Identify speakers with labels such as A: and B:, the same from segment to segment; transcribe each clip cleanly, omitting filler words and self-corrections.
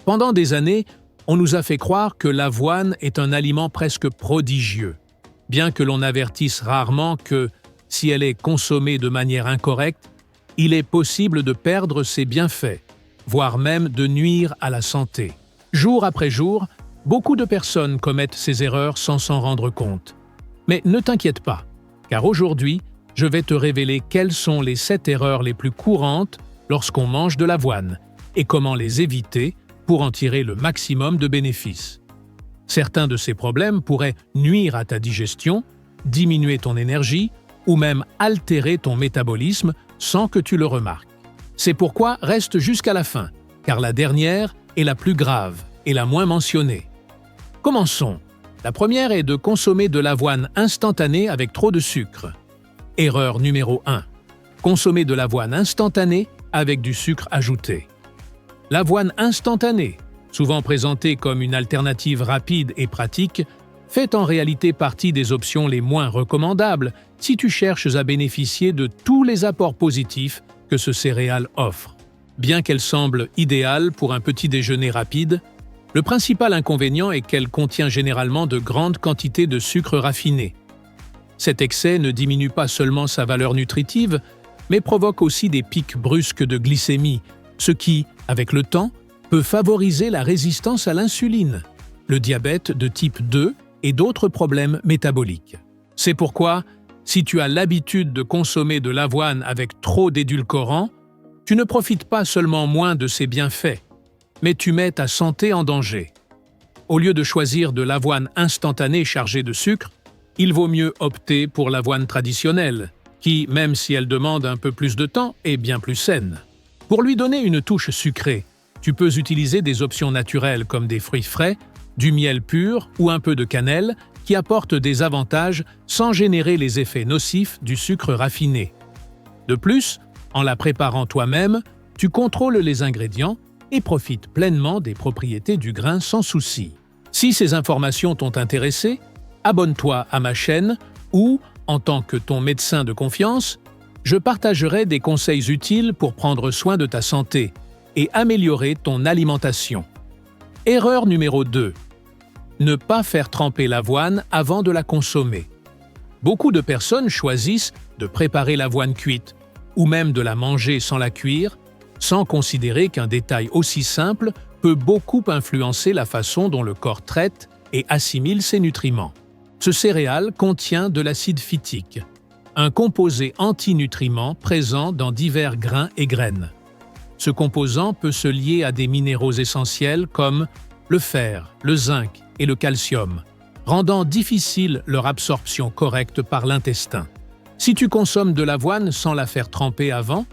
A: Pendant des années, on nous a fait croire que l'avoine est un aliment presque prodigieux, bien que l'on avertisse rarement que, si elle est consommée de manière incorrecte, il est possible de perdre ses bienfaits, voire même de nuire à la santé. Jour après jour, beaucoup de personnes commettent ces erreurs sans s'en rendre compte. Mais ne t'inquiète pas, car aujourd'hui, je vais te révéler quelles sont les 7 erreurs les plus courantes lorsqu'on mange de l'avoine et comment les éviter pour en tirer le maximum de bénéfices. Certains de ces problèmes pourraient nuire à ta digestion, diminuer ton énergie ou même altérer ton métabolisme sans que tu le remarques. C'est pourquoi reste jusqu'à la fin, car la dernière est la plus grave et la moins mentionnée. Commençons. La première est de consommer de l'avoine instantanée avec trop de sucre. Erreur numéro 1. Consommer de l'avoine instantanée avec du sucre ajouté. L'avoine instantanée, souvent présentée comme une alternative rapide et pratique, fait en réalité partie des options les moins recommandables si tu cherches à bénéficier de tous les apports positifs que ce céréale offre. Bien qu'elle semble idéale pour un petit déjeuner rapide, le principal inconvénient est qu'elle contient généralement de grandes quantités de sucre raffiné. Cet excès ne diminue pas seulement sa valeur nutritive, mais provoque aussi des pics brusques de glycémie, ce qui, avec le temps, peut favoriser la résistance à l'insuline, le diabète de type 2 et d'autres problèmes métaboliques. C'est pourquoi, si tu as l'habitude de consommer de l'avoine avec trop d'édulcorants, tu ne profites pas seulement moins de ses bienfaits, mais tu mets ta santé en danger. Au lieu de choisir de l'avoine instantanée chargée de sucre, il vaut mieux opter pour l'avoine traditionnelle, qui, même si elle demande un peu plus de temps, est bien plus saine. Pour lui donner une touche sucrée, tu peux utiliser des options naturelles comme des fruits frais, du miel pur ou un peu de cannelle qui apportent des avantages sans générer les effets nocifs du sucre raffiné. De plus, en la préparant toi-même, tu contrôles les ingrédients et profites pleinement des propriétés du grain sans souci. Si ces informations t'ont intéressé, abonne-toi à ma chaîne ou, en tant que ton médecin de confiance, je partagerai des conseils utiles pour prendre soin de ta santé et améliorer ton alimentation. Erreur numéro 2. Ne pas faire tremper l'avoine avant de la consommer. Beaucoup de personnes choisissent de préparer l'avoine cuite ou même de la manger sans la cuire, sans considérer qu'un détail aussi simple peut beaucoup influencer la façon dont le corps traite et assimile ses nutriments. Ce céréale contient de l'acide phytique, un composé antinutriment présent dans divers grains et graines. Ce composant peut se lier à des minéraux essentiels comme le fer, le zinc et le calcium, rendant difficile leur absorption correcte par l'intestin. Si tu consommes de l'avoine sans la faire tremper avant,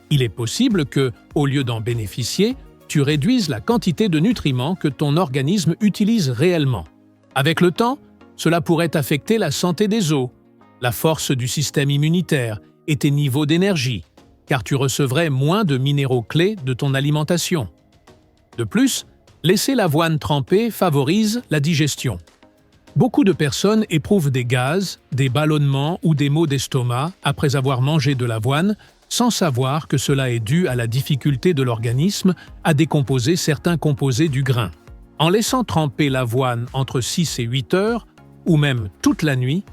A: il est possible que, au lieu d'en bénéficier, tu réduises la quantité de nutriments que ton organisme utilise réellement. Avec le temps, cela pourrait affecter la santé des os, la force du système immunitaire et tes niveaux d'énergie, car tu recevrais moins de minéraux clés de ton alimentation. De plus, laisser l'avoine trempée favorise la digestion. Beaucoup de personnes éprouvent des gaz, des ballonnements ou des maux d'estomac après avoir mangé de l'avoine sans savoir que cela est dû à la difficulté de l'organisme à décomposer certains composés du grain. En laissant tremper l'avoine entre 6 et 8 heures, ou même toute la nuit,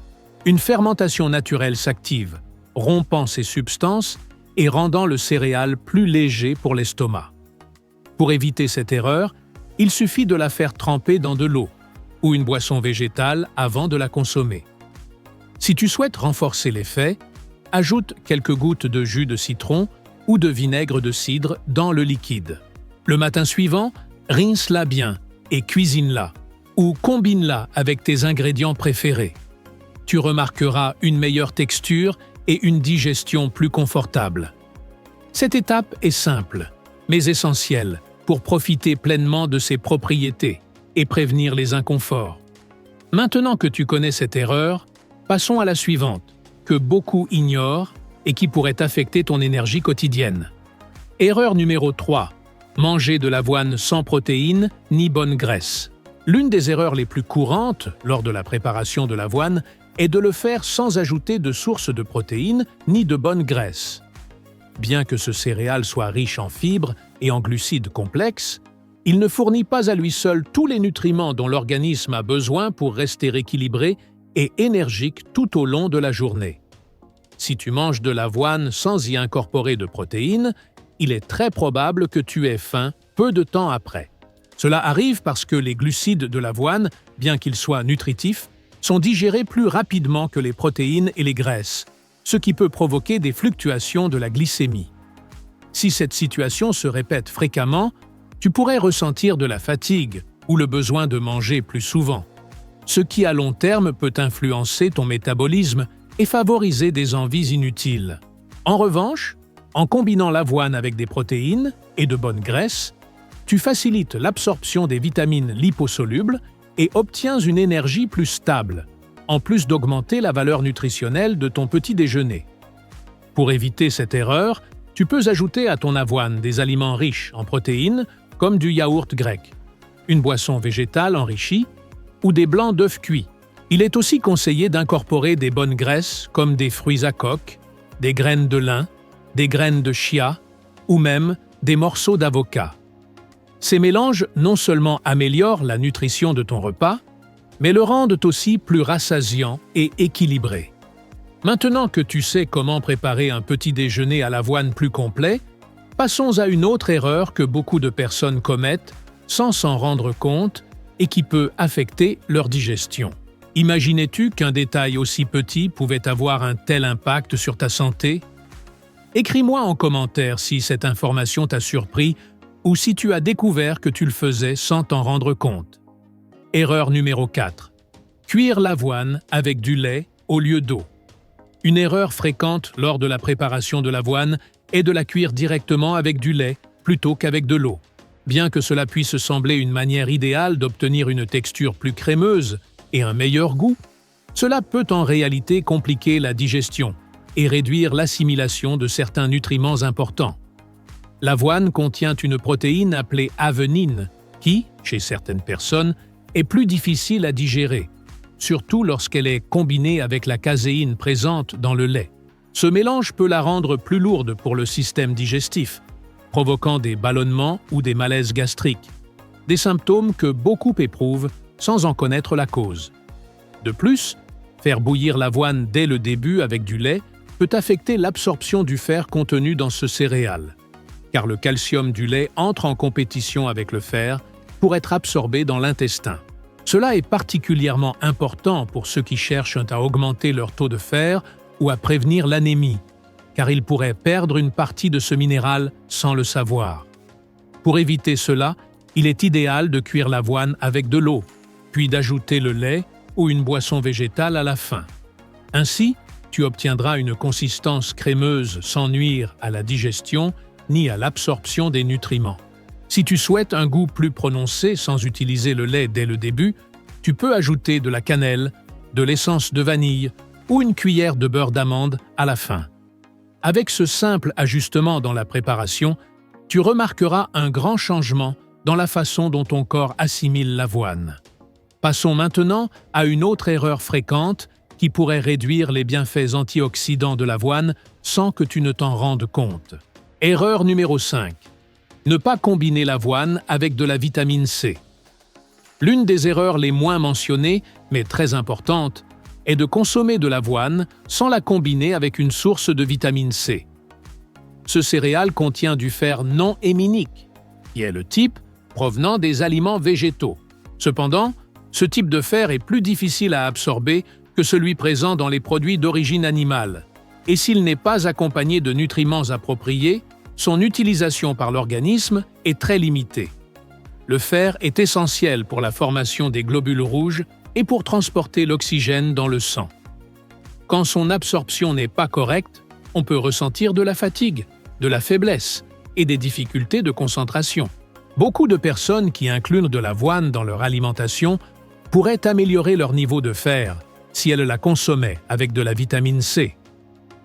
A: une fermentation naturelle s'active, rompant ces substances et rendant le céréale plus léger pour l'estomac. Pour éviter cette erreur, il suffit de la faire tremper dans de l'eau ou une boisson végétale avant de la consommer. Si tu souhaites renforcer l'effet, ajoute quelques gouttes de jus de citron ou de vinaigre de cidre dans le liquide. Le matin suivant, rince-la bien et cuisine-la, ou combine-la avec tes ingrédients préférés. Tu remarqueras une meilleure texture et une digestion plus confortable. Cette étape est simple, mais essentielle pour profiter pleinement de ses propriétés et prévenir les inconforts. Maintenant que tu connais cette erreur, passons à la suivante, que beaucoup ignorent et qui pourrait affecter ton énergie quotidienne. Erreur numéro 3. Manger de l'avoine sans protéines ni bonne graisse. L'une des erreurs les plus courantes lors de la préparation de l'avoine est de le faire sans ajouter de source de protéines ni de bonne graisse. Bien que ce céréale soit riche en fibres et en glucides complexes, il ne fournit pas à lui seul tous les nutriments dont l'organisme a besoin pour rester équilibré et énergique tout au long de la journée. Si tu manges de l'avoine sans y incorporer de protéines, il est très probable que tu aies faim peu de temps après. Cela arrive parce que les glucides de l'avoine, bien qu'ils soient nutritifs, sont digérés plus rapidement que les protéines et les graisses, ce qui peut provoquer des fluctuations de la glycémie. Si cette situation se répète fréquemment, tu pourrais ressentir de la fatigue ou le besoin de manger plus souvent, ce qui à long terme peut influencer ton métabolisme et favoriser des envies inutiles. En revanche, en combinant l'avoine avec des protéines et de bonnes graisses, tu facilites l'absorption des vitamines liposolubles et obtiens une énergie plus stable, en plus d'augmenter la valeur nutritionnelle de ton petit déjeuner. Pour éviter cette erreur, tu peux ajouter à ton avoine des aliments riches en protéines, comme du yaourt grec, une boisson végétale enrichie ou des blancs d'œufs cuits. Il est aussi conseillé d'incorporer des bonnes graisses comme des fruits à coque, des graines de lin, des graines de chia ou même des morceaux d'avocat. Ces mélanges non seulement améliorent la nutrition de ton repas, mais le rendent aussi plus rassasiant et équilibré. Maintenant que tu sais comment préparer un petit déjeuner à l'avoine plus complet, passons à une autre erreur que beaucoup de personnes commettent sans s'en rendre compte et qui peut affecter leur digestion. Imaginais-tu qu'un détail aussi petit pouvait avoir un tel impact sur ta santé? Écris-moi en commentaire si cette information t'a surpris ou si tu as découvert que tu le faisais sans t'en rendre compte. Erreur numéro 4. Cuire l'avoine avec du lait au lieu d'eau. Une erreur fréquente lors de la préparation de l'avoine est de la cuire directement avec du lait plutôt qu'avec de l'eau. Bien que cela puisse sembler une manière idéale d'obtenir une texture plus crémeuse et un meilleur goût, cela peut en réalité compliquer la digestion et réduire l'assimilation de certains nutriments importants. L'avoine contient une protéine appelée avenine qui, chez certaines personnes, est plus difficile à digérer, surtout lorsqu'elle est combinée avec la caséine présente dans le lait. Ce mélange peut la rendre plus lourde pour le système digestif, provoquant des ballonnements ou des malaises gastriques, des symptômes que beaucoup éprouvent sans en connaître la cause. De plus, faire bouillir l'avoine dès le début avec du lait peut affecter l'absorption du fer contenu dans ce céréale, car le calcium du lait entre en compétition avec le fer pour être absorbé dans l'intestin. Cela est particulièrement important pour ceux qui cherchent à augmenter leur taux de fer ou à prévenir l'anémie, car ils pourraient perdre une partie de ce minéral sans le savoir. Pour éviter cela, il est idéal de cuire l'avoine avec de l'eau, puis d'ajouter le lait ou une boisson végétale à la fin. Ainsi, tu obtiendras une consistance crémeuse sans nuire à la digestion ni à l'absorption des nutriments. Si tu souhaites un goût plus prononcé sans utiliser le lait dès le début, tu peux ajouter de la cannelle, de l'essence de vanille ou une cuillère de beurre d'amande à la fin. Avec ce simple ajustement dans la préparation, tu remarqueras un grand changement dans la façon dont ton corps assimile l'avoine. Passons maintenant à une autre erreur fréquente qui pourrait réduire les bienfaits antioxydants de l'avoine sans que tu ne t'en rendes compte. Erreur numéro 5. Ne pas combiner l'avoine avec de la vitamine C. L'une des erreurs les moins mentionnées, mais très importantes, est de consommer de l'avoine sans la combiner avec une source de vitamine C. Ce céréale contient du fer non héminique, qui est le type provenant des aliments végétaux. Cependant, ce type de fer est plus difficile à absorber que celui présent dans les produits d'origine animale, et s'il n'est pas accompagné de nutriments appropriés, son utilisation par l'organisme est très limitée. Le fer est essentiel pour la formation des globules rouges et pour transporter l'oxygène dans le sang. Quand son absorption n'est pas correcte, on peut ressentir de la fatigue, de la faiblesse et des difficultés de concentration. Beaucoup de personnes qui incluent de l'avoine dans leur alimentation pourraient améliorer leur niveau de fer si elles la consommaient avec de la vitamine C.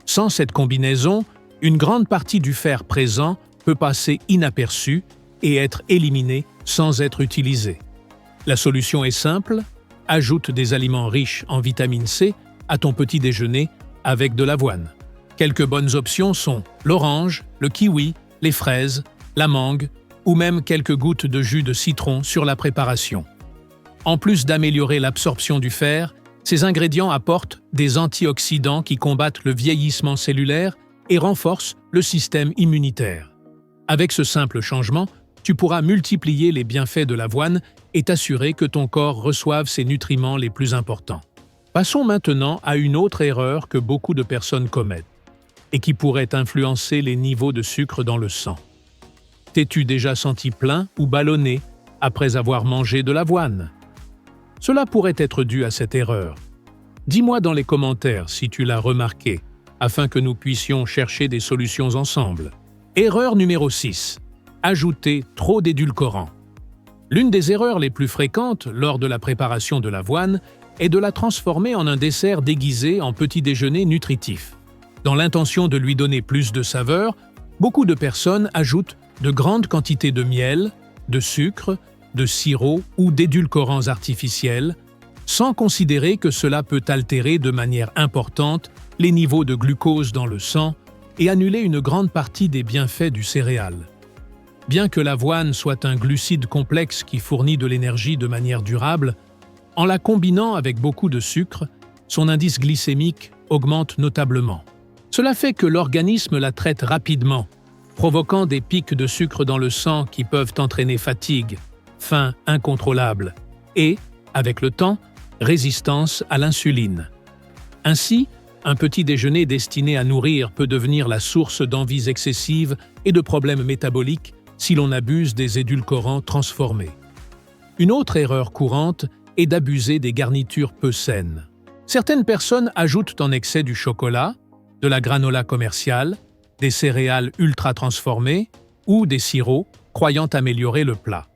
A: Sans cette combinaison, une grande partie du fer présent peut passer inaperçu et être éliminé sans être utilisé. La solution est simple, ajoute des aliments riches en vitamine C à ton petit déjeuner avec de l'avoine. Quelques bonnes options sont l'orange, le kiwi, les fraises, la mangue ou même quelques gouttes de jus de citron sur la préparation. En plus d'améliorer l'absorption du fer, ces ingrédients apportent des antioxydants qui combattent le vieillissement cellulaire et renforcent le système immunitaire. Avec ce simple changement, tu pourras multiplier les bienfaits de l'avoine et t'assurer que ton corps reçoive ses nutriments les plus importants. Passons maintenant à une autre erreur que beaucoup de personnes commettent et qui pourrait influencer les niveaux de sucre dans le sang. T'es-tu déjà senti plein ou ballonné après avoir mangé de l'avoine? Cela pourrait être dû à cette erreur. Dis-moi dans les commentaires si tu l'as remarqué, afin que nous puissions chercher des solutions ensemble. Erreur numéro 6. Ajouter trop d'édulcorants. L'une des erreurs les plus fréquentes lors de la préparation de l'avoine est de la transformer en un dessert déguisé en petit déjeuner nutritif. Dans l'intention de lui donner plus de saveur, beaucoup de personnes ajoutent de grandes quantités de miel, de sucre, de sirop ou d'édulcorants artificiels, sans considérer que cela peut altérer de manière importante les niveaux de glucose dans le sang et annuler une grande partie des bienfaits du céréal. Bien que l'avoine soit un glucide complexe qui fournit de l'énergie de manière durable, en la combinant avec beaucoup de sucre, son indice glycémique augmente notablement. Cela fait que l'organisme la traite rapidement, provoquant des pics de sucre dans le sang qui peuvent entraîner fatigue, faim incontrôlable et, avec le temps, résistance à l'insuline. Ainsi, un petit déjeuner destiné à nourrir peut devenir la source d'envies excessives et de problèmes métaboliques si l'on abuse des édulcorants transformés. Une autre erreur courante est d'abuser des garnitures peu saines. Certaines personnes ajoutent en excès du chocolat, de la granola commerciale, des céréales ultra transformées ou des sirops, croyant améliorer le plat.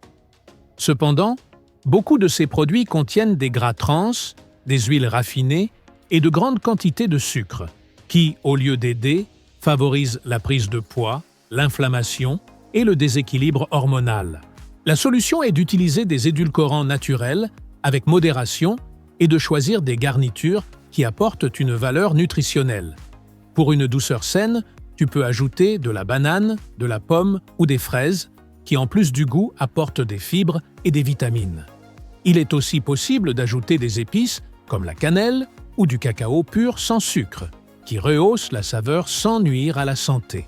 A: Cependant, beaucoup de ces produits contiennent des gras trans, des huiles raffinées et de grandes quantités de sucre, qui, au lieu d'aider, favorisent la prise de poids, l'inflammation et le déséquilibre hormonal. La solution est d'utiliser des édulcorants naturels avec modération et de choisir des garnitures qui apportent une valeur nutritionnelle. Pour une douceur saine, tu peux ajouter de la banane, de la pomme ou des fraises, qui en plus du goût apportent des fibres et des vitamines. Il est aussi possible d'ajouter des épices comme la cannelle ou du cacao pur sans sucre, qui rehaussent la saveur sans nuire à la santé.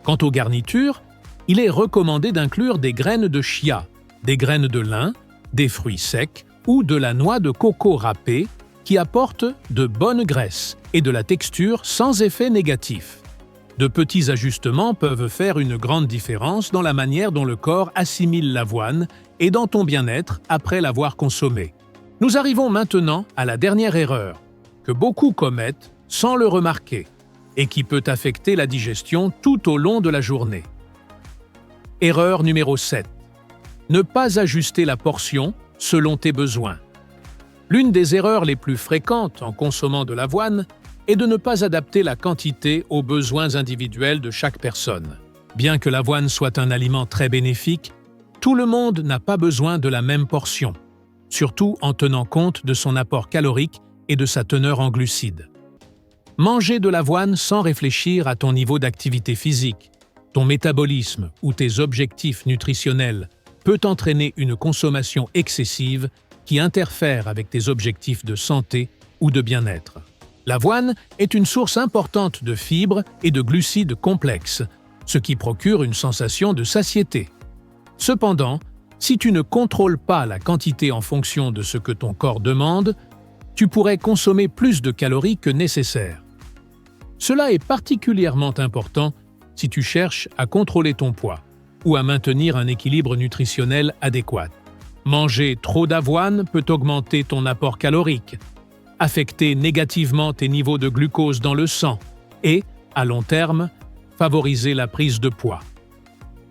A: Quant aux garnitures, il est recommandé d'inclure des graines de chia, des graines de lin, des fruits secs ou de la noix de coco râpée qui apportent de bonnes graisses et de la texture sans effet négatif. De petits ajustements peuvent faire une grande différence dans la manière dont le corps assimile l'avoine et dans ton bien-être après l'avoir consommée. Nous arrivons maintenant à la dernière erreur, que beaucoup commettent sans le remarquer, et qui peut affecter la digestion tout au long de la journée. Erreur numéro 7. Ne pas ajuster la portion selon tes besoins. L'une des erreurs les plus fréquentes en consommant de l'avoine est de ne pas adapter la quantité aux besoins individuels de chaque personne. Bien que l'avoine soit un aliment très bénéfique, tout le monde n'a pas besoin de la même portion, surtout en tenant compte de son apport calorique et de sa teneur en glucides. Manger de l'avoine sans réfléchir à ton niveau d'activité physique, ton métabolisme ou tes objectifs nutritionnels peut entraîner une consommation excessive qui interfère avec tes objectifs de santé ou de bien-être. L'avoine est une source importante de fibres et de glucides complexes, ce qui procure une sensation de satiété. Cependant, si tu ne contrôles pas la quantité en fonction de ce que ton corps demande, tu pourrais consommer plus de calories que nécessaire. Cela est particulièrement important si tu cherches à contrôler ton poids ou à maintenir un équilibre nutritionnel adéquat. Manger trop d'avoine peut augmenter ton apport calorique, affecter négativement tes niveaux de glucose dans le sang et, à long terme, favoriser la prise de poids.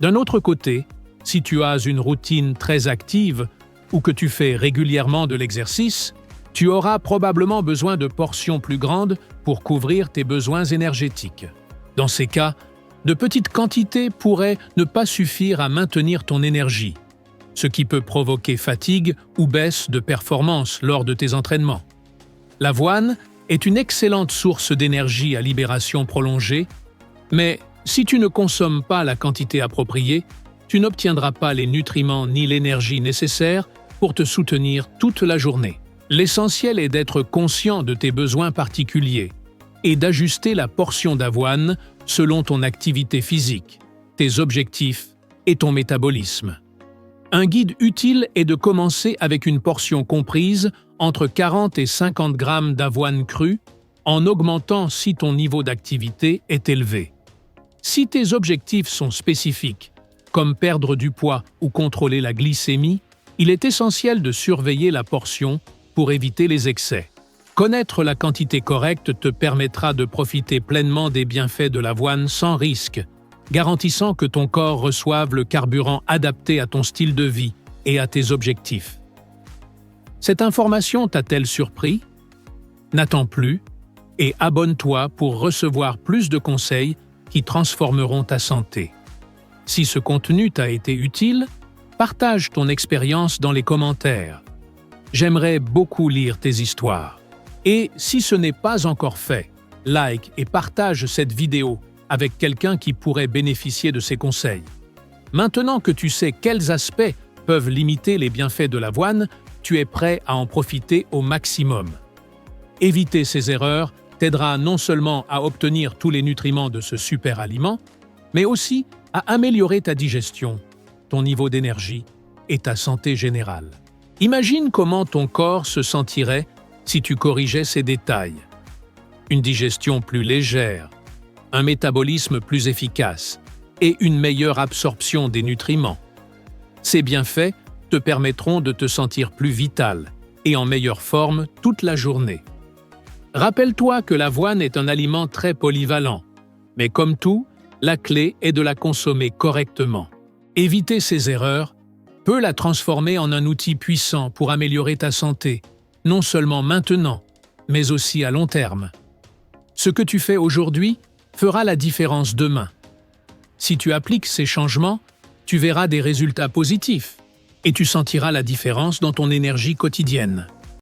A: D'un autre côté, si tu as une routine très active ou que tu fais régulièrement de l'exercice, tu auras probablement besoin de portions plus grandes pour couvrir tes besoins énergétiques. Dans ces cas, de petites quantités pourraient ne pas suffire à maintenir ton énergie, ce qui peut provoquer fatigue ou baisse de performance lors de tes entraînements. L'avoine est une excellente source d'énergie à libération prolongée, mais si tu ne consommes pas la quantité appropriée, tu n'obtiendras pas les nutriments ni l'énergie nécessaires pour te soutenir toute la journée. L'essentiel est d'être conscient de tes besoins particuliers et d'ajuster la portion d'avoine selon ton activité physique, tes objectifs et ton métabolisme. Un guide utile est de commencer avec une portion comprise entre 40 et 50 grammes d'avoine crue, en augmentant si ton niveau d'activité est élevé. Si tes objectifs sont spécifiques, comme perdre du poids ou contrôler la glycémie, il est essentiel de surveiller la portion pour éviter les excès. Connaître la quantité correcte te permettra de profiter pleinement des bienfaits de l'avoine sans risque, garantissant que ton corps reçoive le carburant adapté à ton style de vie et à tes objectifs. Cette information t'a-t-elle surpris? N'attends plus et abonne-toi pour recevoir plus de conseils qui transformeront ta santé. Si ce contenu t'a été utile, partage ton expérience dans les commentaires. J'aimerais beaucoup lire tes histoires. Et si ce n'est pas encore fait, like et partage cette vidéo avec quelqu'un qui pourrait bénéficier de ces conseils. Maintenant que tu sais quels aspects peuvent limiter les bienfaits de l'avoine, tu es prêt à en profiter au maximum. Éviter ces erreurs t'aidera non seulement à obtenir tous les nutriments de ce super aliment, mais aussi à améliorer ta digestion, ton niveau d'énergie et ta santé générale. Imagine comment ton corps se sentirait si tu corrigeais ces détails. Une digestion plus légère, un métabolisme plus efficace et une meilleure absorption des nutriments. Ces bienfaits te permettront de te sentir plus vital et en meilleure forme toute la journée. Rappelle-toi que l'avoine est un aliment très polyvalent, mais comme tout, la clé est de la consommer correctement. Éviter ces erreurs peut la transformer en un outil puissant pour améliorer ta santé, non seulement maintenant, mais aussi à long terme. Ce que tu fais aujourd'hui fera la différence demain. Si tu appliques ces changements, tu verras des résultats positifs et tu sentiras la différence dans ton énergie quotidienne.